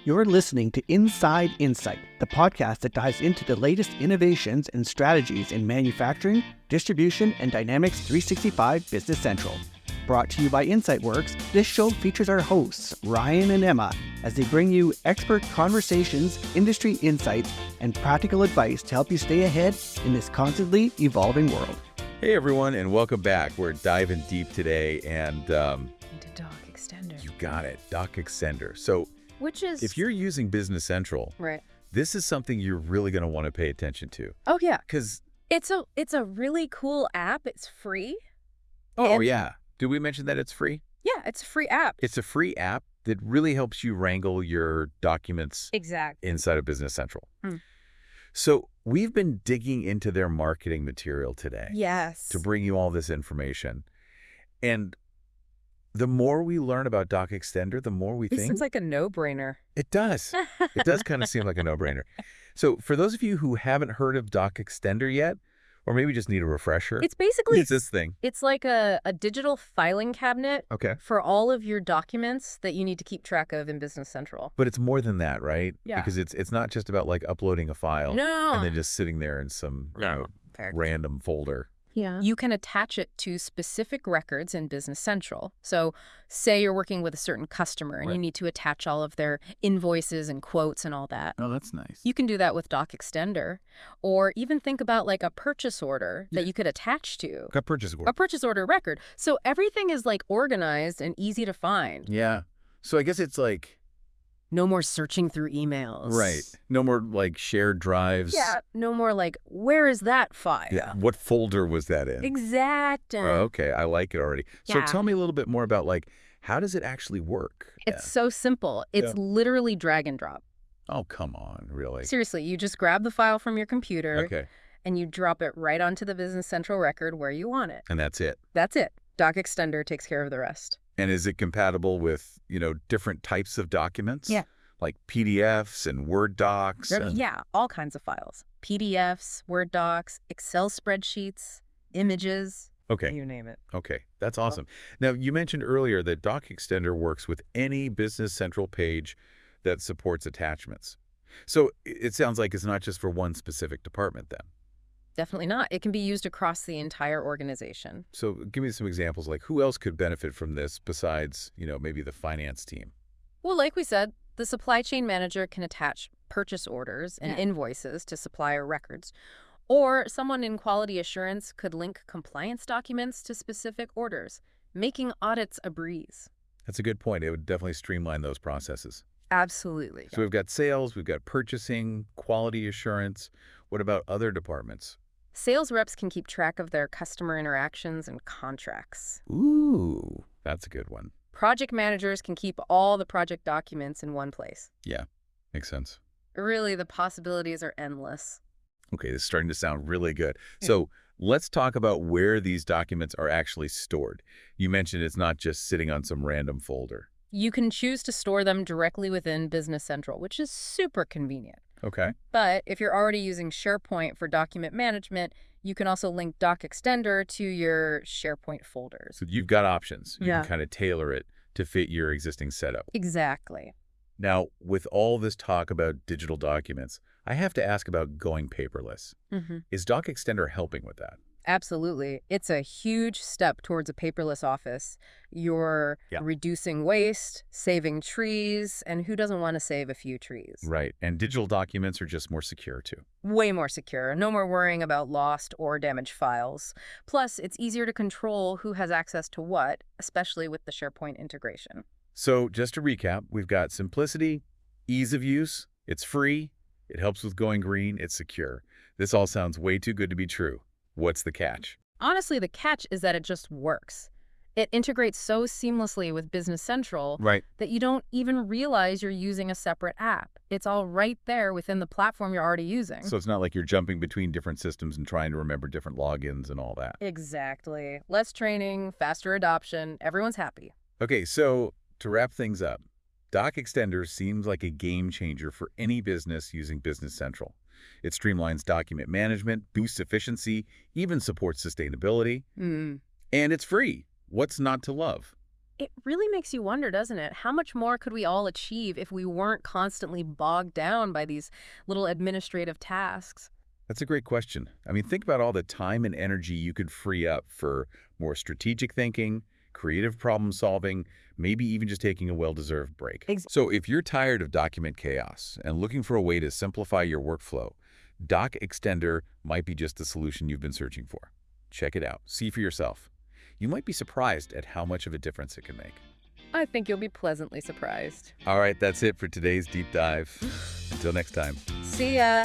You're listening to Inside Insight, the podcast that dives into the latest innovations and strategies in manufacturing, distribution, and Dynamics 365 Business Central. Brought to you by InsightWorks, this show features our hosts, Ryan and Emma, as they bring you expert conversations, industry insights, and practical advice to help you stay ahead in this constantly evolving world. Hey everyone, and welcome back. We're diving deep today and into DocXtender. You got it, DocXtender. So which is, if you're using Business Central, right, this is something you're really going to want to pay attention to. Oh yeah, because it's a really cool app. It's free. Oh yeah, did we mention that it's free? Yeah, it's a free app. It's a free app that really helps you wrangle your documents inside of Business Central. So we've been digging into their marketing material today. Yes. To bring you all this information. And the more we learn about DocXtender, the more we think... It seems like a no-brainer. It does. It does kind of seem like a no-brainer. So for those of you who haven't heard of DocXtender yet, or maybe just need a refresher... It's basically... It's this thing. It's like a digital filing cabinet for all of your documents that you need to keep track of in Business Central. But it's more than that, right? Yeah. Because it's not just about like uploading a file and then just sitting there in some random folder. Yeah. You can attach it to specific records in Business Central. So say you're working with a certain customer and you need to attach all of their invoices and quotes and all that. Oh, that's nice. You can do that with DocXtender. Or even think about like a purchase order that you could attach to. A purchase order. A purchase order record. So everything is like organized and easy to find. Yeah. So I guess it's like... No more searching through emails. Right. No more like shared drives. Yeah. No more like, where is that file? Yeah. What folder was that in? Exactly. Oh, okay. I like it already. So tell me a little bit more about like, how does it actually work? It's so simple. It's literally drag and drop. Oh, come on. Really? Seriously. You just grab the file from your computer and you drop it right onto the Business Central record where you want it. And that's it? That's it. DocXtender takes care of the rest. And is it compatible with, different types of documents? Yeah. Like PDFs and Word docs? Yeah, all kinds of files. PDFs, Word docs, Excel spreadsheets, images. Okay. You name it. Okay, that's awesome. Now, you mentioned earlier that DocXtender works with any Business Central page that supports attachments. So it sounds like it's not just for one specific department then. Definitely not. It can be used across the entire organization. So give me some examples, like who else could benefit from this besides, maybe the finance team? Well, like we said, the supply chain manager can attach purchase orders and invoices to supplier records. Or someone in quality assurance could link compliance documents to specific orders, making audits a breeze. That's a good point. It would definitely streamline those processes. Absolutely. So we've got sales, we've got purchasing, quality assurance. What about other departments? Sales reps can keep track of their customer interactions and contracts. Ooh, that's a good one. Project managers can keep all the project documents in one place. Yeah, makes sense. Really, the possibilities are endless. Okay, this is starting to sound really good. So let's talk about where these documents are actually stored. You mentioned it's not just sitting on some random folder. You can choose to store them directly within Business Central, which is super convenient. Okay. But if you're already using SharePoint for document management, you can also link DocXtender to your SharePoint folders. So you've got options. You can kind of tailor it to fit your existing setup. Exactly. Now, with all this talk about digital documents, I have to ask about going paperless. Is DocXtender helping with that? Absolutely. It's a huge step towards a paperless office. You're reducing waste, saving trees, and who doesn't want to save a few trees? Right. And digital documents are just more secure, too. Way more secure. No more worrying about lost or damaged files. Plus, it's easier to control who has access to what, especially with the SharePoint integration. So just to recap, we've got simplicity, ease of use, it's free, it helps with going green, it's secure. This all sounds way too good to be true. What's the catch? Honestly, the catch is that it just works. It integrates so seamlessly with Business Central that you don't even realize you're using a separate app. It's all right there within the platform you're already using. So it's not like you're jumping between different systems and trying to remember different logins and all that. Exactly. Less training, faster adoption, everyone's happy. Okay, so to wrap things up, DocXtender seems like a game changer for any business using Business Central. It streamlines document management, boosts efficiency, even supports sustainability. And it's free. What's not to love? It really makes you wonder, doesn't it? How much more could we all achieve if we weren't constantly bogged down by these little administrative tasks? That's a great question. I mean, think about all the time and energy you could free up for more strategic thinking, creative problem solving, maybe even just taking a well-deserved break. So if you're tired of document chaos and looking for a way to simplify your workflow, DocXtender might be just the solution you've been searching for. Check it out. See for yourself. You might be surprised at how much of a difference it can make. I think you'll be pleasantly surprised. All right, that's it for today's deep dive. Until next time. See ya!